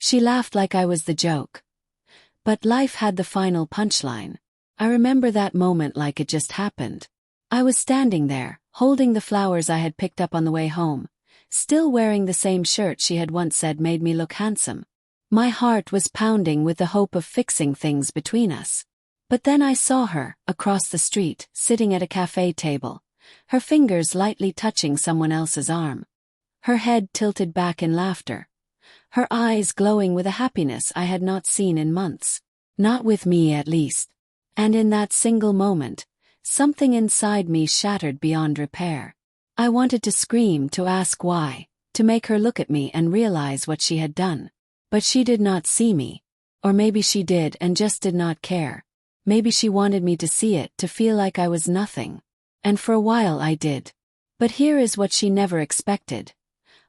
She laughed like I was the joke. But life had the final punchline. I remember that moment like it just happened. I was standing there, holding the flowers I had picked up on the way home, still wearing the same shirt she had once said made me look handsome. My heart was pounding with the hope of fixing things between us. But then I saw her, across the street, sitting at a cafe table, her fingers lightly touching someone else's arm. Her head tilted back in laughter. Her eyes glowing with a happiness I had not seen in months. Not with me, at least. And in that single moment, something inside me shattered beyond repair. I wanted to scream, to ask why, to make her look at me and realize what she had done. But she did not see me. Or maybe she did and just did not care. Maybe she wanted me to see it, to feel like I was nothing. And for a while I did. But here is what she never expected.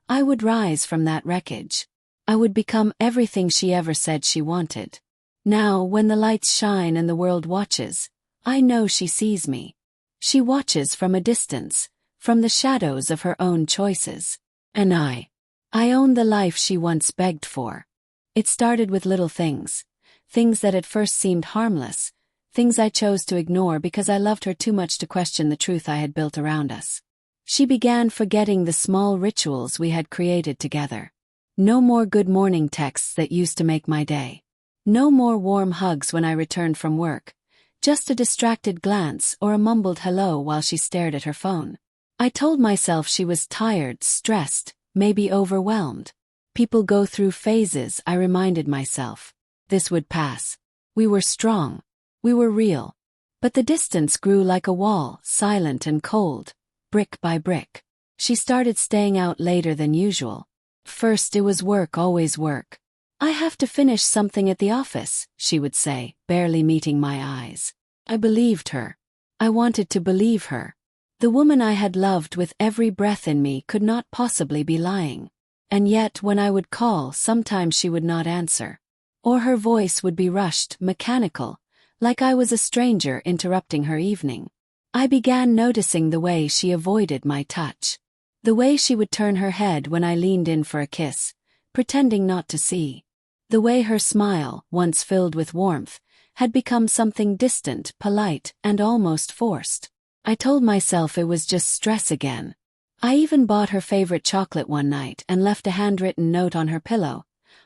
I would rise from that wreckage. I would become everything she ever said she wanted. Now, when the lights shine and the world watches, I know she sees me. She watches from a distance, from the shadows of her own choices. And I own the life she once begged for. It started with little things. Things that at first seemed harmless. Things I chose to ignore because I loved her too much to question the truth I had built around us. She began forgetting the small rituals we had created together. No more good morning texts that used to make my day. No more warm hugs when I returned from work. Just a distracted glance or a mumbled hello while she stared at her phone. I told myself she was tired, stressed, maybe overwhelmed. People go through phases, I reminded myself. This would pass. We were strong. We were real. But the distance grew like a wall, silent and cold, brick by brick. She started staying out later than usual. First it was work, always work. I have to finish something at the office, she would say, barely meeting my eyes. I believed her. I wanted to believe her. The woman I had loved with every breath in me could not possibly be lying. And yet when I would call, sometimes she would not answer. Or her voice would be rushed, mechanical, like I was a stranger interrupting her evening. I began noticing the way she avoided my touch. The way she would turn her head when I leaned in for a kiss, pretending not to see. The way her smile, once filled with warmth, had become something distant, polite, and almost forced. I told myself it was just stress again. I even bought her favorite chocolate one night and left a handwritten note on her pillow,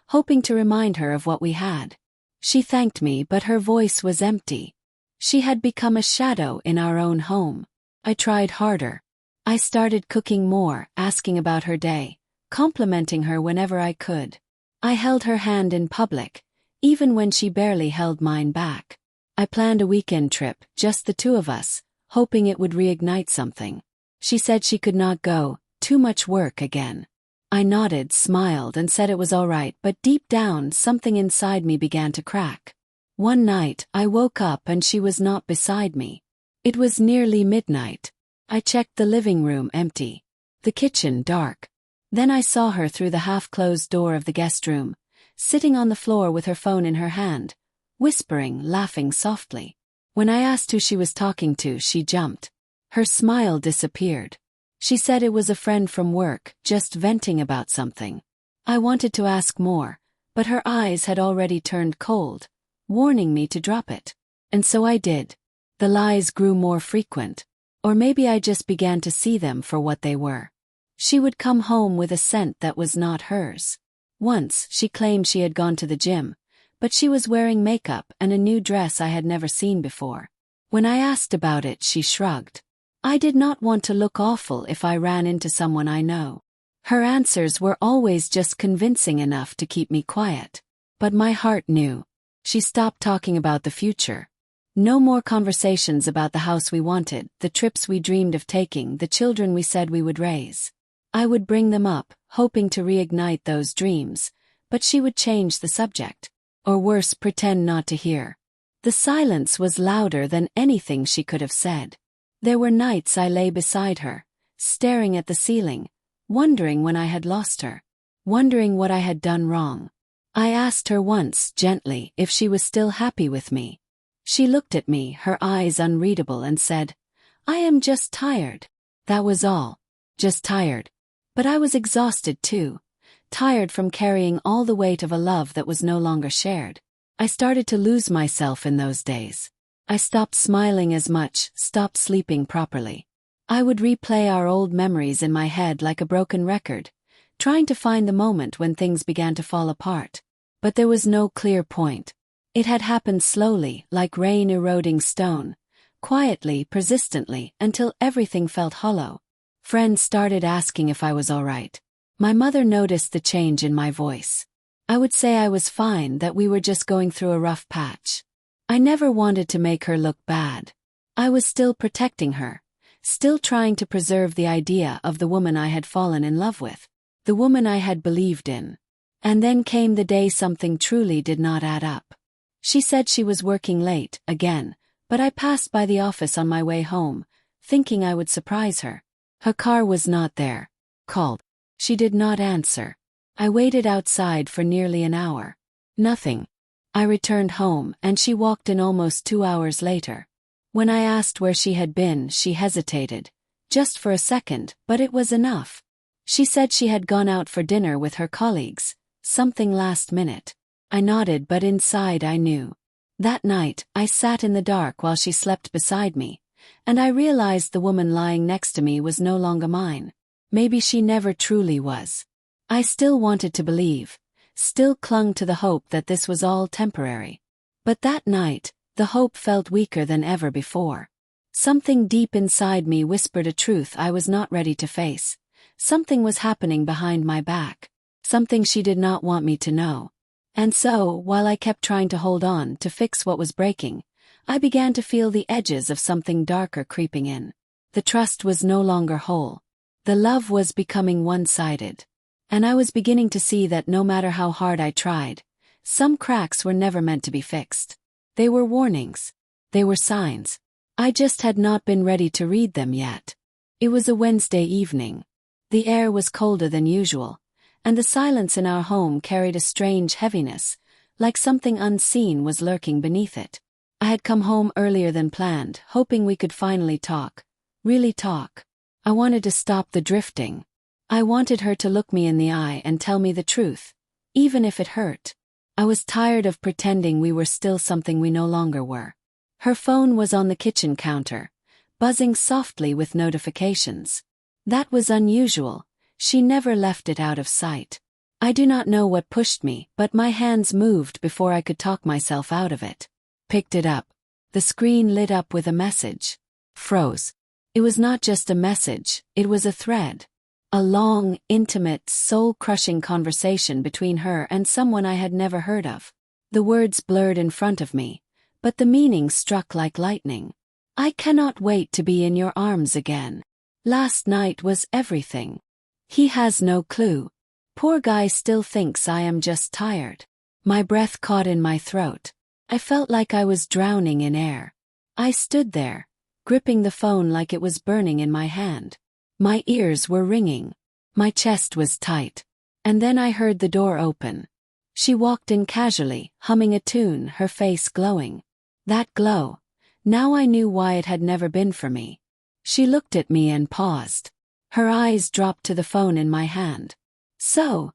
hoping to remind her of what we had. She thanked me, but her voice was empty. She had become a shadow in our own home. I tried harder. I started cooking more, asking about her day, complimenting her whenever I could. I held her hand in public, even when she barely held mine back. I planned a weekend trip, just the two of us, hoping it would reignite something. She said she could not go, too much work again. I nodded, smiled, and said it was all right, but deep down something inside me began to crack. One night, I woke up and she was not beside me. It was nearly midnight. I checked the living room, empty. The kitchen, dark. Then I saw her through the half-closed door of the guest room, sitting on the floor with her phone in her hand, whispering, laughing softly. When I asked who she was talking to, she jumped. Her smile disappeared. She said it was a friend from work, just venting about something. I wanted to ask more, but her eyes had already turned cold, warning me to drop it. And so I did. The lies grew more frequent. Or maybe I just began to see them for what they were. She would come home with a scent that was not hers. Once, she claimed she had gone to the gym, but she was wearing makeup and a new dress I had never seen before. When I asked about it, she shrugged. I did not want to look awful if I ran into someone I know. Her answers were always just convincing enough to keep me quiet. But my heart knew. She stopped talking about the future. No more conversations about the house we wanted, the trips we dreamed of taking, the children we said we would raise. I would bring them up, hoping to reignite those dreams, but she would change the subject. Or worse, pretend not to hear. The silence was louder than anything she could have said. There were nights I lay beside her, staring at the ceiling, wondering when I had lost her, wondering what I had done wrong. I asked her once, gently, if she was still happy with me. She looked at me, her eyes unreadable, and said, "I am just tired." That was all. Just tired. But I was exhausted too. tired from carrying all the weight of a love that was no longer shared. I started to lose myself in those days. I stopped smiling as much, stopped sleeping properly. I would replay our old memories in my head like a broken record, trying to find the moment when things began to fall apart. But there was no clear point. It had happened slowly, like rain eroding stone, quietly, persistently, until everything felt hollow. Friends started asking if I was all right. My mother noticed the change in my voice. I would say I was fine, that we were just going through a rough patch. I never wanted to make her look bad. I was still protecting her, still trying to preserve the idea of the woman I had fallen in love with, the woman I had believed in. And then came the day something truly did not add up. She said she was working late, again, but I passed by the office on my way home, thinking I would surprise her. Her car was not there. Called. She did not answer. I waited outside for nearly an hour. Nothing. I returned home, and she walked in almost 2 hours later. When I asked where she had been, she hesitated. Just for a second, but it was enough. She said she had gone out for dinner with her colleagues, something last minute. I nodded, but inside I knew. That night, I sat in the dark while she slept beside me, and I realized the woman lying next to me was no longer mine. Maybe she never truly was. I still wanted to believe, still clung to the hope that this was all temporary. But that night, the hope felt weaker than ever before. Something deep inside me whispered a truth I was not ready to face. Something was happening behind my back. Something she did not want me to know. And so, while I kept trying to hold on to fix what was breaking, I began to feel the edges of something darker creeping in. The trust was no longer whole. The love was becoming one-sided. And I was beginning to see that no matter how hard I tried, some cracks were never meant to be fixed. They were warnings. They were signs. I just had not been ready to read them yet. It was a Wednesday evening. The air was colder than usual, and the silence in our home carried a strange heaviness, like something unseen was lurking beneath it. I had come home earlier than planned, hoping we could finally talk. Really talk. I wanted to stop the drifting. I wanted her to look me in the eye and tell me the truth, even if it hurt. I was tired of pretending we were still something we no longer were. Her phone was on the kitchen counter, buzzing softly with notifications. That was unusual. She never left it out of sight. I do not know what pushed me, but my hands moved before I could talk myself out of it. Picked it up. The screen lit up with a message. Froze. It was not just a message, it was a thread. A long, intimate, soul-crushing conversation between her and someone I had never heard of. The words blurred in front of me, but the meaning struck like lightning. I cannot wait to be in your arms again. Last night was everything. He has no clue. Poor guy still thinks I am just tired. My breath caught in my throat. I felt like I was drowning in air. I stood there, gripping the phone like it was burning in my hand. My ears were ringing. My chest was tight. And then I heard the door open. She walked in casually, humming a tune, her face glowing. That glow. Now I knew why it had never been for me. She looked at me and paused. Her eyes dropped to the phone in my hand. So,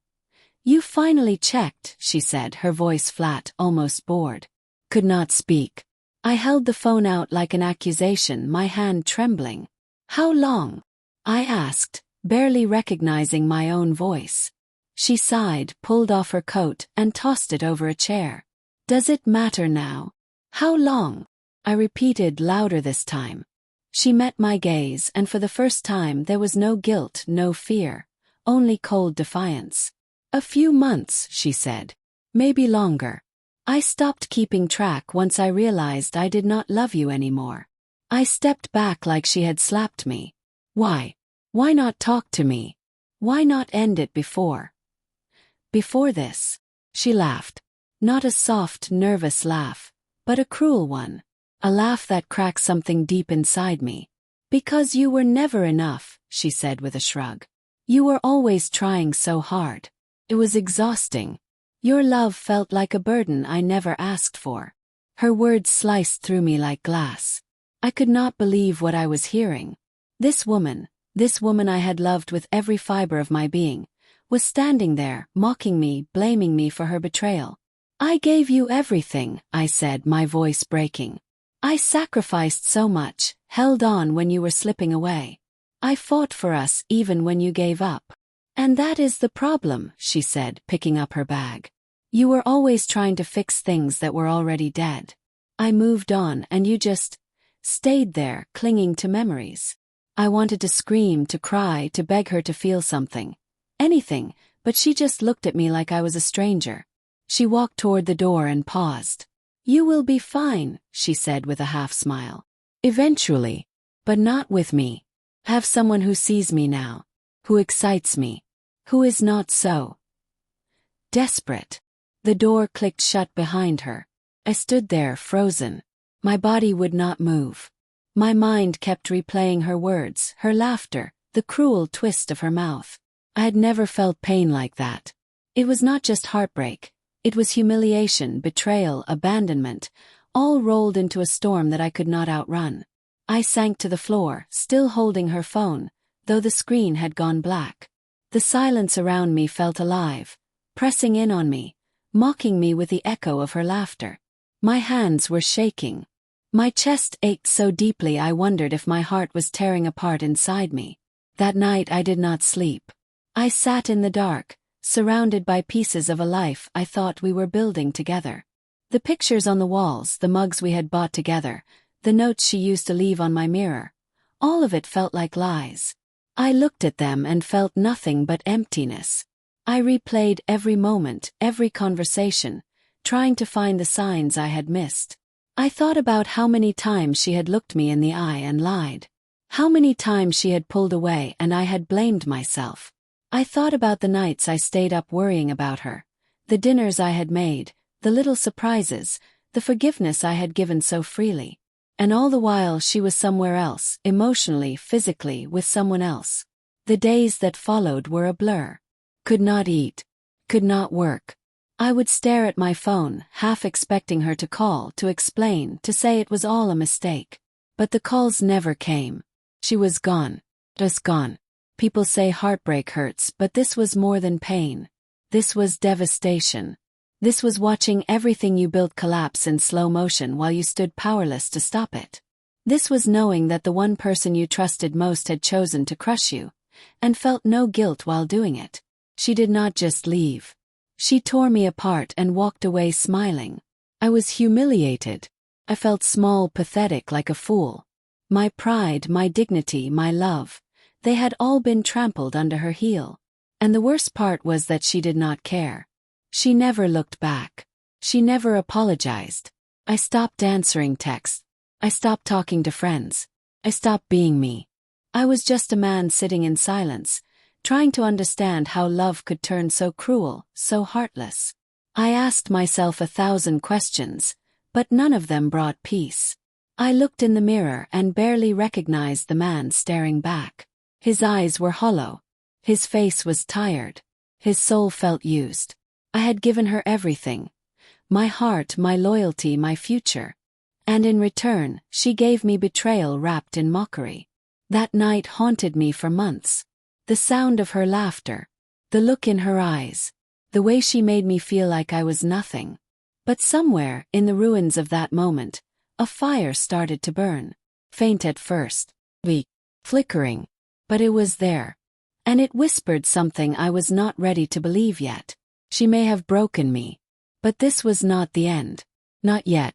you finally checked, she said, her voice flat, almost bored. Could not speak. I held the phone out like an accusation, my hand trembling. How long? I asked, barely recognizing my own voice. She sighed, pulled off her coat, and tossed it over a chair. Does it matter now? How long? I repeated louder this time. She met my gaze, and for the first time there was no guilt, no fear, only cold defiance. A few months, she said. Maybe longer. I stopped keeping track once I realized I did not love you anymore. I stepped back like she had slapped me. Why? Why not talk to me? Why not end it before? Before this? She laughed. Not a soft, nervous laugh, but a cruel one. A laugh that cracked something deep inside me. Because you were never enough, she said with a shrug. You were always trying so hard. It was exhausting. Your love felt like a burden I never asked for. Her words sliced through me like glass. I could not believe what I was hearing. This woman I had loved with every fiber of my being, was standing there, mocking me, blaming me for her betrayal. "I gave you everything," I said, my voice breaking. "I sacrificed so much, held on when you were slipping away. I fought for us even when you gave up." "And that is the problem," she said, picking up her bag. "You were always trying to fix things that were already dead. I moved on and you just stayed there, clinging to memories." I wanted to scream, to cry, to beg her to feel something. Anything, but she just looked at me like I was a stranger. She walked toward the door and paused. "You will be fine," she said with a half smile. "Eventually. But not with me. Have someone who sees me now. Who excites me. Who is not so desperate." The door clicked shut behind her. I stood there, frozen. My body would not move. My mind kept replaying her words, her laughter, the cruel twist of her mouth. I had never felt pain like that. It was not just heartbreak. It was humiliation, betrayal, abandonment, all rolled into a storm that I could not outrun. I sank to the floor, still holding her phone, though the screen had gone black. The silence around me felt alive, pressing in on me, mocking me with the echo of her laughter. My hands were shaking. My chest ached so deeply I wondered if my heart was tearing apart inside me. That night I did not sleep. I sat in the dark, surrounded by pieces of a life I thought we were building together. The pictures on the walls, the mugs we had bought together, the notes she used to leave on my mirror. All of it felt like lies. I looked at them and felt nothing but emptiness. I replayed every moment, every conversation, trying to find the signs I had missed. I thought about how many times she had looked me in the eye and lied. How many times she had pulled away and I had blamed myself. I thought about the nights I stayed up worrying about her, the dinners I had made, the little surprises, the forgiveness I had given so freely. And all the while she was somewhere else, emotionally, physically, with someone else. The days that followed were a blur. Could not eat. Could not work. I would stare at my phone, half expecting her to call, to explain, to say it was all a mistake. But the calls never came. She was gone. Just gone. People say heartbreak hurts, but this was more than pain. This was devastation. This was watching everything you built collapse in slow motion while you stood powerless to stop it. This was knowing that the one person you trusted most had chosen to crush you, and felt no guilt while doing it. She did not just leave. She tore me apart and walked away smiling. I was humiliated. I felt small, pathetic, like a fool. My pride, my dignity, my love, they had all been trampled under her heel. And the worst part was that she did not care. She never looked back. She never apologized. I stopped answering texts. I stopped talking to friends. I stopped being me. I was just a man sitting in silence, trying to understand how love could turn so cruel, so heartless. I asked myself 1,000 questions, but none of them brought peace. I looked in the mirror and barely recognized the man staring back. His eyes were hollow. His face was tired. His soul felt used. I had given her everything. My heart, my loyalty, my future. And in return, she gave me betrayal wrapped in mockery. That night haunted me for months. The sound of her laughter. The look in her eyes. The way she made me feel like I was nothing. But somewhere, in the ruins of that moment, a fire started to burn. Faint at first. Weak. Flickering. But it was there. And it whispered something I was not ready to believe yet. She may have broken me. But this was not the end. Not yet.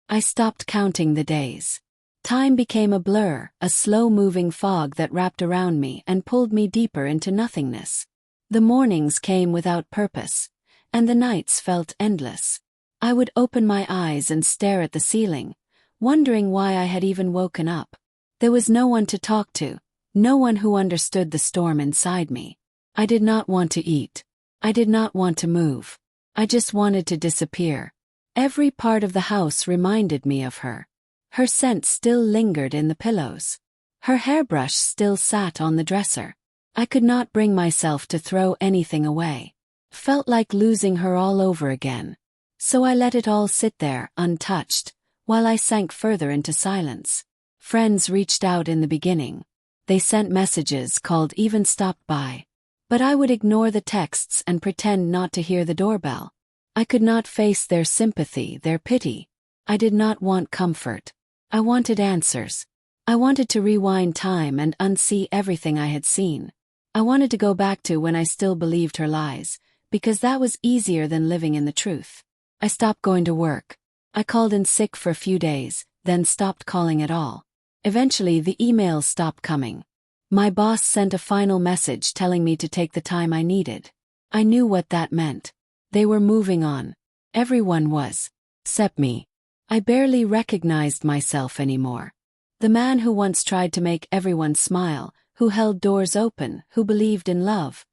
I stopped counting the days. Time became a blur, a slow-moving fog that wrapped around me and pulled me deeper into nothingness. The mornings came without purpose, and the nights felt endless. I would open my eyes and stare at the ceiling, wondering why I had even woken up. There was no one to talk to. No one who understood the storm inside me. I did not want to eat. I did not want to move. I just wanted to disappear. Every part of the house reminded me of her. Her scent still lingered in the pillows. Her hairbrush still sat on the dresser. I could not bring myself to throw anything away. Felt like losing her all over again. So I let it all sit there, untouched, while I sank further into silence. Friends reached out in the beginning. They sent messages, called, even stopped by. But I would ignore the texts and pretend not to hear the doorbell. I could not face their sympathy, their pity. I did not want comfort. I wanted answers. I wanted to rewind time and unsee everything I had seen. I wanted to go back to when I still believed her lies, because that was easier than living in the truth. I stopped going to work. I called in sick for a few days, then stopped calling at all. Eventually, the emails stopped coming. My boss sent a final message telling me to take the time I needed. I knew what that meant. They were moving on. Everyone was. Except me. I barely recognized myself anymore. The man who once tried to make everyone smile, who held doors open, who believed in love.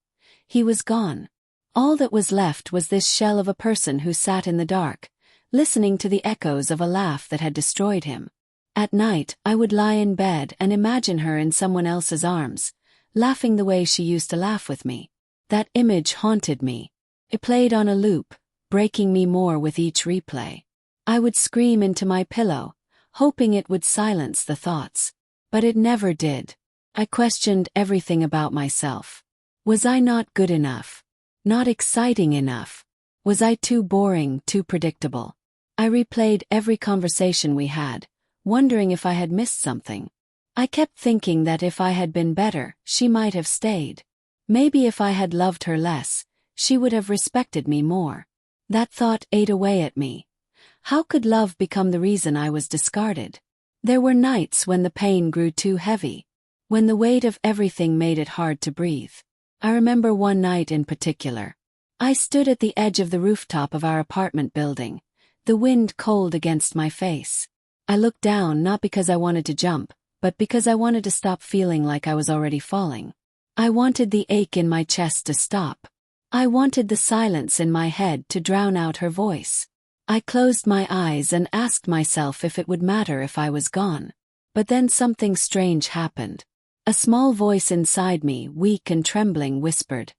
He was gone. All that was left was this shell of a person who sat in the dark, listening to the echoes of a laugh that had destroyed him. At night, I would lie in bed and imagine her in someone else's arms, laughing the way she used to laugh with me. That image haunted me. It played on a loop, breaking me more with each replay. I would scream into my pillow, hoping it would silence the thoughts. But it never did. I questioned everything about myself. Was I not good enough? Not exciting enough? Was I too boring, too predictable? I replayed every conversation we had, wondering if I had missed something. I kept thinking that if I had been better, she might have stayed. Maybe if I had loved her less, she would have respected me more. That thought ate away at me. How could love become the reason I was discarded? There were nights when the pain grew too heavy, when the weight of everything made it hard to breathe. I remember one night in particular. I stood at the edge of the rooftop of our apartment building, the wind cold against my face. I looked down not because I wanted to jump, but because I wanted to stop feeling like I was already falling. I wanted the ache in my chest to stop. I wanted the silence in my head to drown out her voice. I closed my eyes and asked myself if it would matter if I was gone. But then something strange happened. A small voice inside me, weak and trembling, whispered,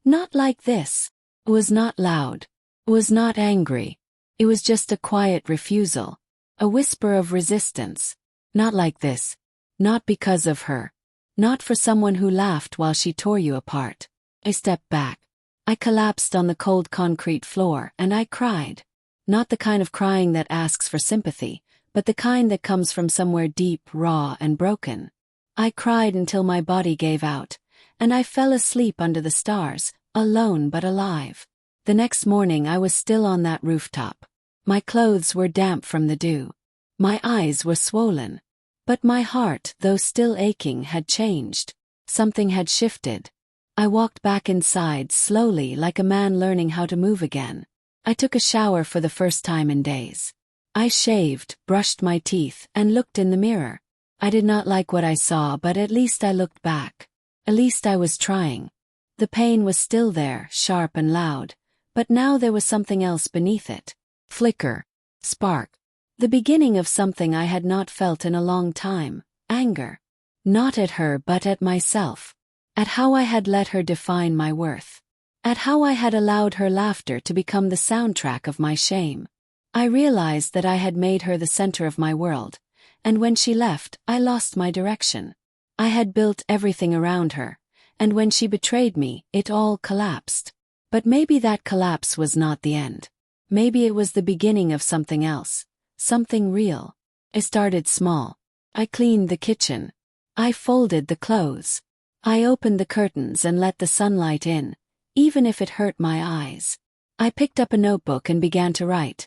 "Not like this." It was not loud. It was not angry. It was just a quiet refusal. A whisper of resistance. Not like this. Not because of her. Not for someone who laughed while she tore you apart. I stepped back. I collapsed on the cold concrete floor and I cried. Not the kind of crying that asks for sympathy, but the kind that comes from somewhere deep, raw, and broken. I cried until my body gave out, and I fell asleep under the stars, alone but alive. The next morning I was still on that rooftop. My clothes were damp from the dew. My eyes were swollen. But my heart, though still aching, had changed. Something had shifted. I walked back inside slowly like a man learning how to move again. I took a shower for the first time in days. I shaved, brushed my teeth, and looked in the mirror. I did not like what I saw, but at least I looked back. At least I was trying. The pain was still there, sharp and loud, but now there was something else beneath it. Flicker. Spark. The beginning of something I had not felt in a long time. Anger. Not at her but at myself. At how I had let her define my worth. At how I had allowed her laughter to become the soundtrack of my shame. I realized that I had made her the center of my world, and when she left, I lost my direction. I had built everything around her, and when she betrayed me, it all collapsed. But maybe that collapse was not the end. Maybe it was the beginning of something else, something real. I started small. I cleaned the kitchen. I folded the clothes. I opened the curtains and let the sunlight in, even if it hurt my eyes. I picked up a notebook and began to write.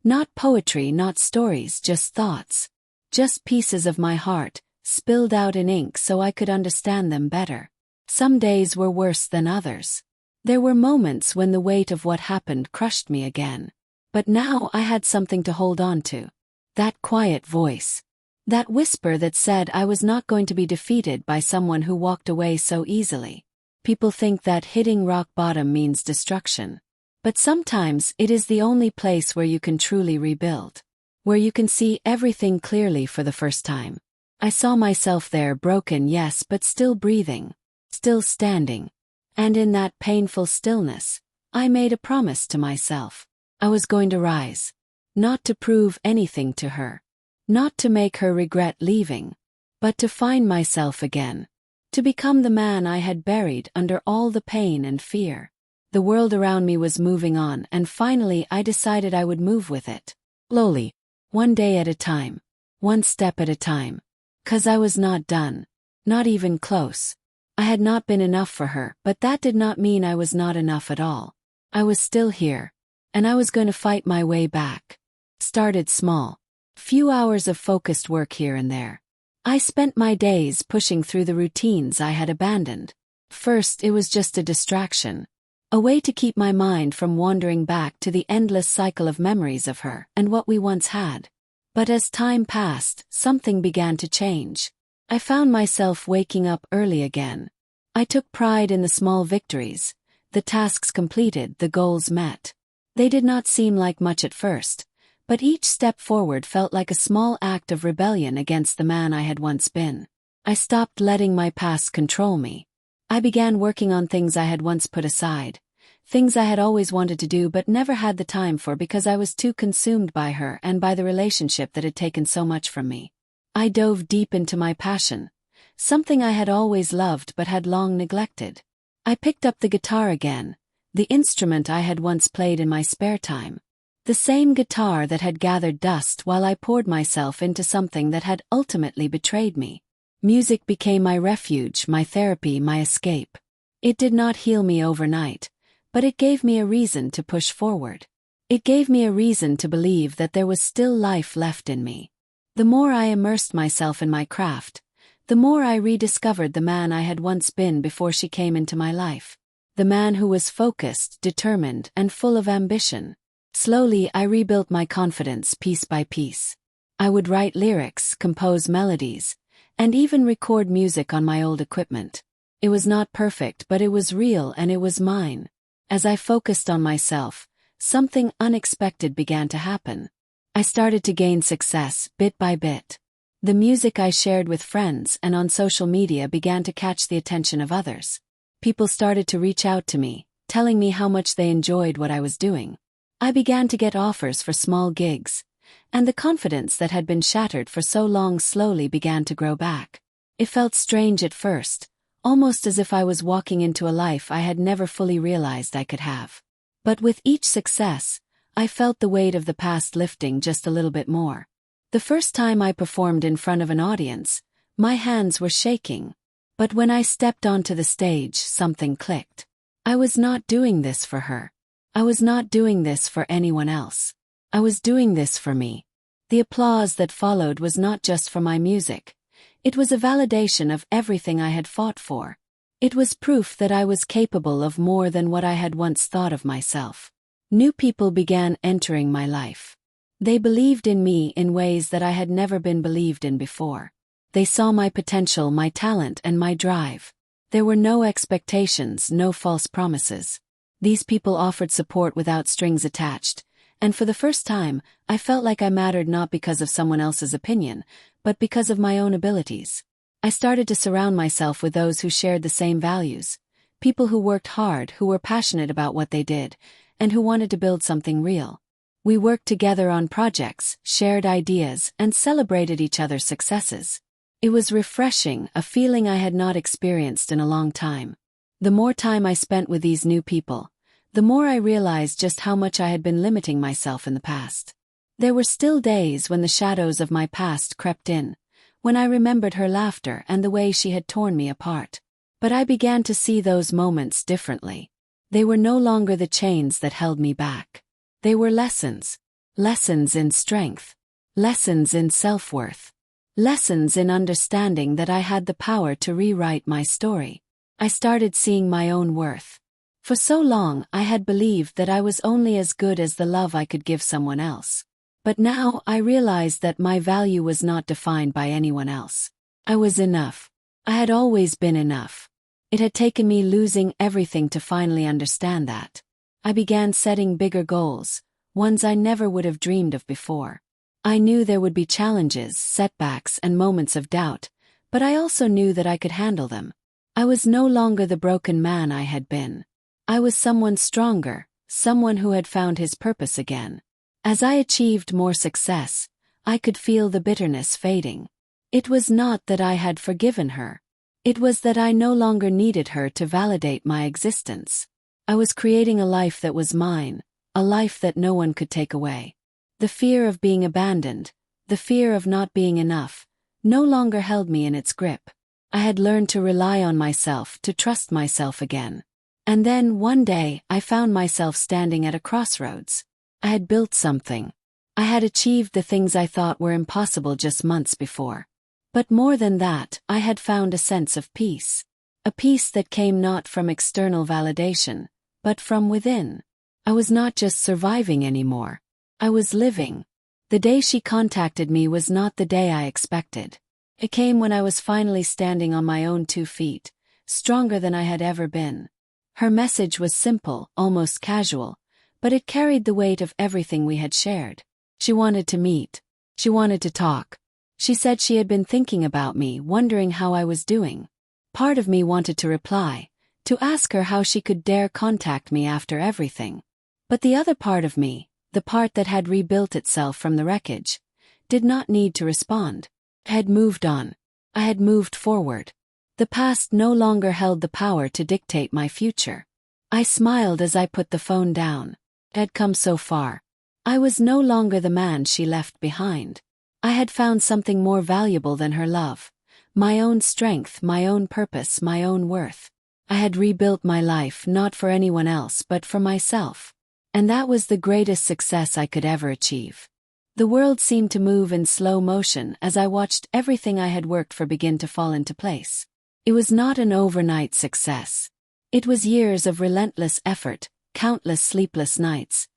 Not poetry, not stories, just thoughts. Just pieces of my heart, spilled out in ink so I could understand them better. Some days were worse than others. There were moments when the weight of what happened crushed me again. But now I had something to hold on to. That quiet voice. That whisper that said I was not going to be defeated by someone who walked away so easily. People think that hitting rock bottom means destruction. But sometimes it is the only place where you can truly rebuild. Where you can see everything clearly for the first time. I saw myself there, broken, yes, but still breathing. Still standing. And in that painful stillness, I made a promise to myself. I was going to rise. Not to prove anything to her. Not to make her regret leaving. But to find myself again. To become the man I had buried under all the pain and fear. The world around me was moving on, and finally I decided I would move with it. Slowly, one day at a time, one step at a time. 'Cause I was not done. Not even close. I had not been enough for her, but that did not mean I was not enough at all. I was still here. And I was going to fight my way back. Started small. Few hours of focused work here and there. I spent my days pushing through the routines I had abandoned. First, it was just a distraction. A way to keep my mind from wandering back to the endless cycle of memories of her and what we once had. But as time passed, something began to change. I found myself waking up early again. I took pride in the small victories, the tasks completed, the goals met. They did not seem like much at first, but each step forward felt like a small act of rebellion against the man I had once been. I stopped letting my past control me. I began working on things I had once put aside, things I had always wanted to do but never had the time for because I was too consumed by her and by the relationship that had taken so much from me. I dove deep into my passion, something I had always loved but had long neglected. I picked up the guitar again, the instrument I had once played in my spare time. The same guitar that had gathered dust while I poured myself into something that had ultimately betrayed me. Music became my refuge, my therapy, my escape. It did not heal me overnight, but it gave me a reason to push forward. It gave me a reason to believe that there was still life left in me. The more I immersed myself in my craft, the more I rediscovered the man I had once been before she came into my life. The man who was focused, determined, and full of ambition. Slowly I rebuilt my confidence piece by piece. I would write lyrics, compose melodies, and even record music on my old equipment. It was not perfect, but it was real and it was mine. As I focused on myself, something unexpected began to happen. I started to gain success, bit by bit. The music I shared with friends and on social media began to catch the attention of others. People started to reach out to me, telling me how much they enjoyed what I was doing. I began to get offers for small gigs, and the confidence that had been shattered for so long slowly began to grow back. It felt strange at first, almost as if I was walking into a life I had never fully realized I could have. But with each success, I felt the weight of the past lifting just a little bit more. The first time I performed in front of an audience, my hands were shaking. But when I stepped onto the stage, something clicked. I was not doing this for her. I was not doing this for anyone else. I was doing this for me. The applause that followed was not just for my music. It was a validation of everything I had fought for. It was proof that I was capable of more than what I had once thought of myself. New people began entering my life. They believed in me in ways that I had never been believed in before. They saw my potential, my talent, and my drive. There were no expectations, no false promises. These people offered support without strings attached, and for the first time, I felt like I mattered not because of someone else's opinion, but because of my own abilities. I started to surround myself with those who shared the same values, people who worked hard, who were passionate about what they did, and who wanted to build something real. We worked together on projects, shared ideas, and celebrated each other's successes. It was refreshing, a feeling I had not experienced in a long time. The more time I spent with these new people, the more I realized just how much I had been limiting myself in the past. There were still days when the shadows of my past crept in, when I remembered her laughter and the way she had torn me apart. But I began to see those moments differently. They were no longer the chains that held me back. They were lessons. Lessons in strength. Lessons in self-worth. Lessons in understanding that I had the power to rewrite my story. I started seeing my own worth. For so long I had believed that I was only as good as the love I could give someone else. But now I realized that my value was not defined by anyone else. I was enough. I had always been enough. It had taken me losing everything to finally understand that. I began setting bigger goals, ones I never would have dreamed of before. I knew there would be challenges, setbacks, and moments of doubt, but I also knew that I could handle them. I was no longer the broken man I had been. I was someone stronger, someone who had found his purpose again. As I achieved more success, I could feel the bitterness fading. It was not that I had forgiven her. It was that I no longer needed her to validate my existence. I was creating a life that was mine, a life that no one could take away. The fear of being abandoned, the fear of not being enough, no longer held me in its grip. I had learned to rely on myself, to trust myself again. And then, one day, I found myself standing at a crossroads. I had built something. I had achieved the things I thought were impossible just months before. But more than that, I had found a sense of peace. A peace that came not from external validation, but from within. I was not just surviving anymore. I was living. The day she contacted me was not the day I expected. It came when I was finally standing on my own 2 feet, stronger than I had ever been. Her message was simple, almost casual, but it carried the weight of everything we had shared. She wanted to meet. She wanted to talk. She said she had been thinking about me, wondering how I was doing. Part of me wanted to reply, to ask her how she could dare contact me after everything. But the other part of me, the part that had rebuilt itself from the wreckage, did not need to respond. I had moved on. I had moved forward. The past no longer held the power to dictate my future. I smiled as I put the phone down. It had come so far. I was no longer the man she left behind. I had found something more valuable than her love. My own strength, my own purpose, my own worth. I had rebuilt my life not for anyone else but for myself. And that was the greatest success I could ever achieve. The world seemed to move in slow motion as I watched everything I had worked for begin to fall into place. It was not an overnight success. It was years of relentless effort, countless sleepless nights,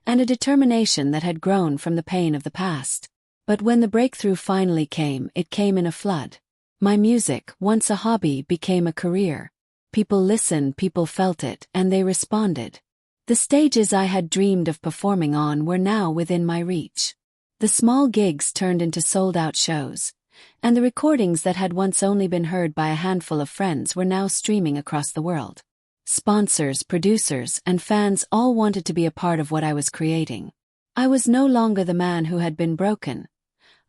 and a determination that had grown from the pain of the past. But when the breakthrough finally came, it came in a flood. My music, once a hobby, became a career. People listened, people felt it, and they responded. The stages I had dreamed of performing on were now within my reach. The small gigs turned into sold-out shows, and the recordings that had once only been heard by a handful of friends were now streaming across the world. Sponsors, producers, and fans all wanted to be a part of what I was creating. I was no longer the man who had been broken.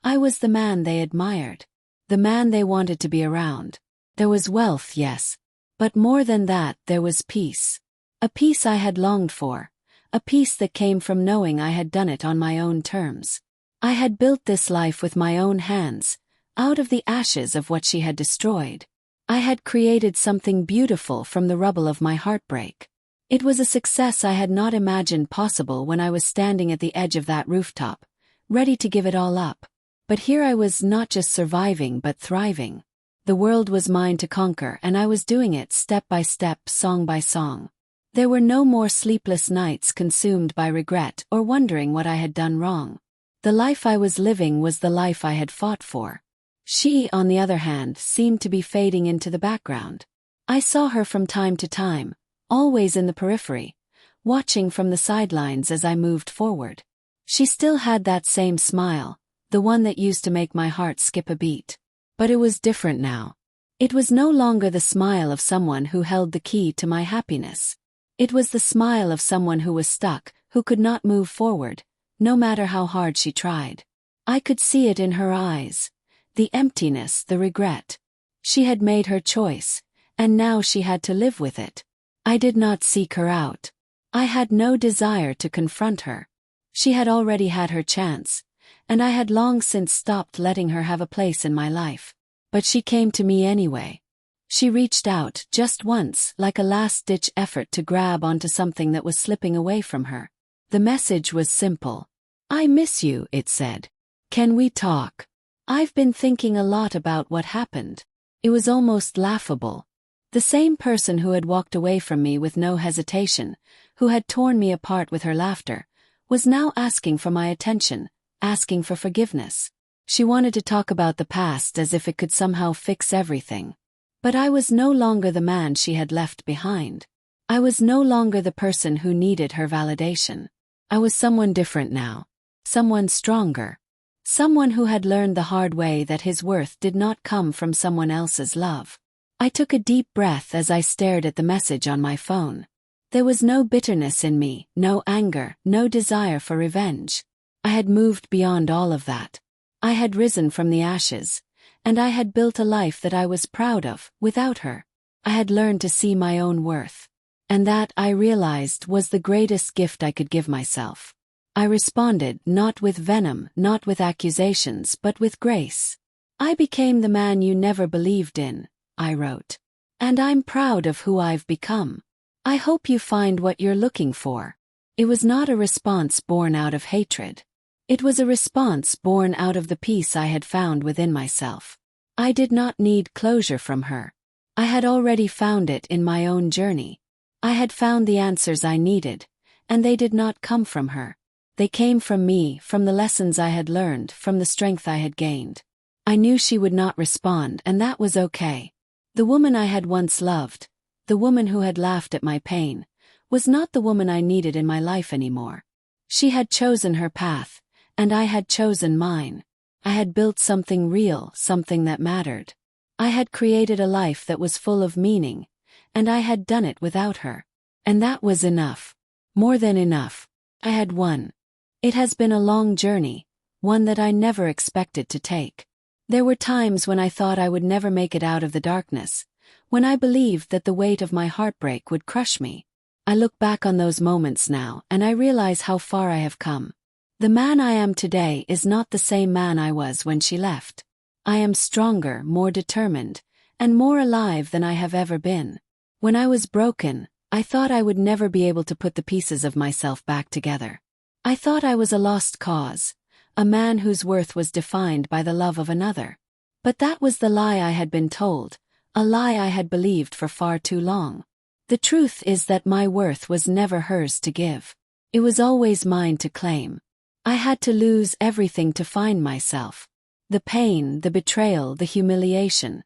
I was the man they admired. The man they wanted to be around. There was wealth, yes. But more than that, there was peace. A peace I had longed for. A peace that came from knowing I had done it on my own terms. I had built this life with my own hands, out of the ashes of what she had destroyed. I had created something beautiful from the rubble of my heartbreak. It was a success I had not imagined possible when I was standing at the edge of that rooftop, ready to give it all up. But here I was not just surviving but thriving. The world was mine to conquer, and I was doing it step by step, song by song. There were no more sleepless nights consumed by regret or wondering what I had done wrong. The life I was living was the life I had fought for. She, on the other hand, seemed to be fading into the background. I saw her from time to time, always in the periphery, watching from the sidelines as I moved forward. She still had that same smile, the one that used to make my heart skip a beat. But it was different now. It was no longer the smile of someone who held the key to my happiness. It was the smile of someone who was stuck, who could not move forward, no matter how hard she tried. I could see it in her eyes. The emptiness, the regret. She had made her choice, and now she had to live with it. I did not seek her out. I had no desire to confront her. She had already had her chance, and I had long since stopped letting her have a place in my life. But she came to me anyway. She reached out, just once, like a last-ditch effort to grab onto something that was slipping away from her. The message was simple. "I miss you," it said. "Can we talk? I've been thinking a lot about what happened." It was almost laughable. The same person who had walked away from me with no hesitation, who had torn me apart with her laughter, was now asking for my attention, asking for forgiveness. She wanted to talk about the past as if it could somehow fix everything. But I was no longer the man she had left behind. I was no longer the person who needed her validation. I was someone different now. Someone stronger. Someone who had learned the hard way that his worth did not come from someone else's love. I took a deep breath as I stared at the message on my phone. There was no bitterness in me, no anger, no desire for revenge. I had moved beyond all of that. I had risen from the ashes, And I had built a life that I was proud of, without her. I had learned to see my own worth. And that, I realized, was the greatest gift I could give myself. I responded, not with venom, not with accusations, but with grace. I became the man you never believed in, I wrote. And I'm proud of who I've become. I hope you find what you're looking for. It was not a response born out of hatred. It was a response born out of the peace I had found within myself. I did not need closure from her. I had already found it in my own journey. I had found the answers I needed, and they did not come from her. They came from me, from the lessons I had learned, from the strength I had gained. I knew she would not respond, and that was okay. The woman I had once loved, the woman who had laughed at my pain, was not the woman I needed in my life anymore. She had chosen her path, and I had chosen mine. I had built something real, something that mattered. I had created a life that was full of meaning, and I had done it without her. And that was enough. More than enough. I had won. It has been a long journey, one that I never expected to take. There were times when I thought I would never make it out of the darkness, when I believed that the weight of my heartbreak would crush me. I look back on those moments now, and I realize how far I have come. The man I am today is not the same man I was when she left. I am stronger, more determined, and more alive than I have ever been. When I was broken, I thought I would never be able to put the pieces of myself back together. I thought I was a lost cause, a man whose worth was defined by the love of another. But that was the lie I had been told, a lie I had believed for far too long. The truth is that my worth was never hers to give. It was always mine to claim. I had to lose everything to find myself. The pain, the betrayal, the humiliation,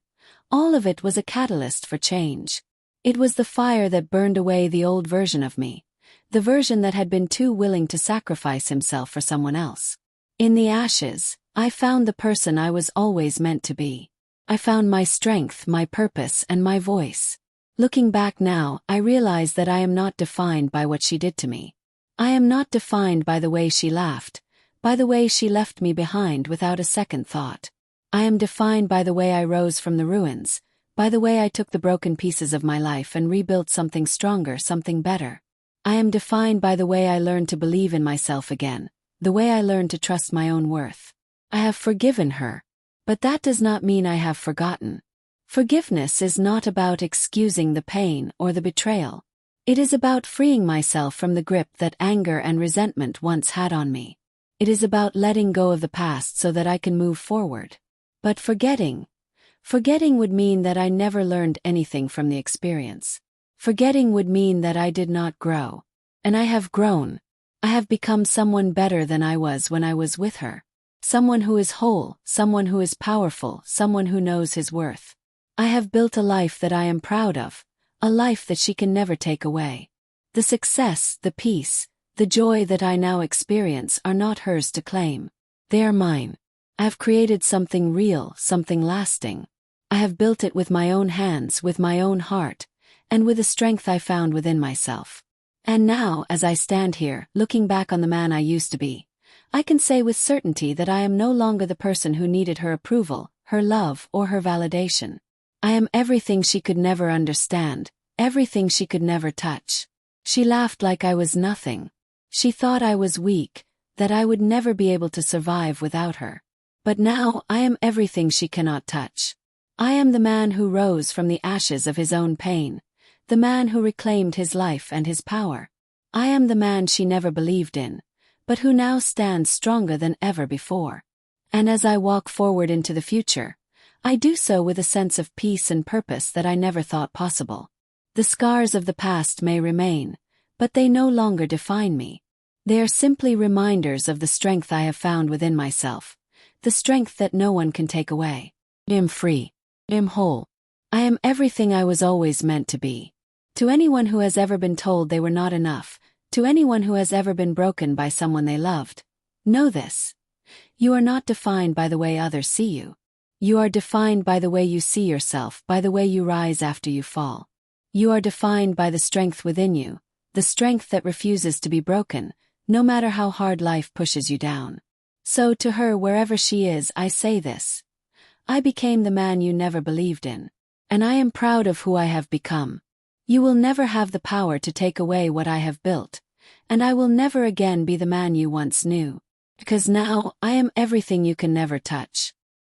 all of it was a catalyst for change. It was the fire that burned away the old version of me, the version that had been too willing to sacrifice himself for someone else. In the ashes, I found the person I was always meant to be. I found my strength, my purpose, and my voice. Looking back now, I realize that I am not defined by what she did to me. I am not defined by the way she laughed, by the way she left me behind without a second thought. I am defined by the way I rose from the ruins, by the way I took the broken pieces of my life and rebuilt something stronger, something better. I am defined by the way I learned to believe in myself again, the way I learned to trust my own worth. I have forgiven her, but that does not mean I have forgotten. Forgiveness is not about excusing the pain or the betrayal. It is about freeing myself from the grip that anger and resentment once had on me. It is about letting go of the past so that I can move forward. But forgetting would mean that I never learned anything from the experience. Forgetting would mean that I did not grow. And I have grown. I have become someone better than I was when I was with her. Someone who is whole, someone who is powerful, someone who knows his worth. I have built a life that I am proud of, a life that she can never take away. The success, the peace, the joy that I now experience are not hers to claim. They are mine. I have created something real, something lasting. I have built it with my own hands, with my own heart, and with the strength I found within myself. And now, as I stand here, looking back on the man I used to be, I can say with certainty that I am no longer the person who needed her approval, her love, or her validation. I am everything she could never understand, everything she could never touch. She laughed like I was nothing. She thought I was weak, that I would never be able to survive without her. But now I am everything she cannot touch. I am the man who rose from the ashes of his own pain, the man who reclaimed his life and his power. I am the man she never believed in, but who now stands stronger than ever before. And as I walk forward into the future, I do so with a sense of peace and purpose that I never thought possible. The scars of the past may remain, but they no longer define me. They are simply reminders of the strength I have found within myself, the strength that no one can take away. I am free. I am whole. I am everything I was always meant to be. To anyone who has ever been told they were not enough, to anyone who has ever been broken by someone they loved, know this. You are not defined by the way others see you. You are defined by the way you see yourself, by the way you rise after you fall. You are defined by the strength within you, the strength that refuses to be broken, no matter how hard life pushes you down. So to her, wherever she is, I say this. I became the man you never believed in. And I am proud of who I have become. You will never have the power to take away what I have built, and I will never again be the man you once knew. Because now, I am everything you can never touch.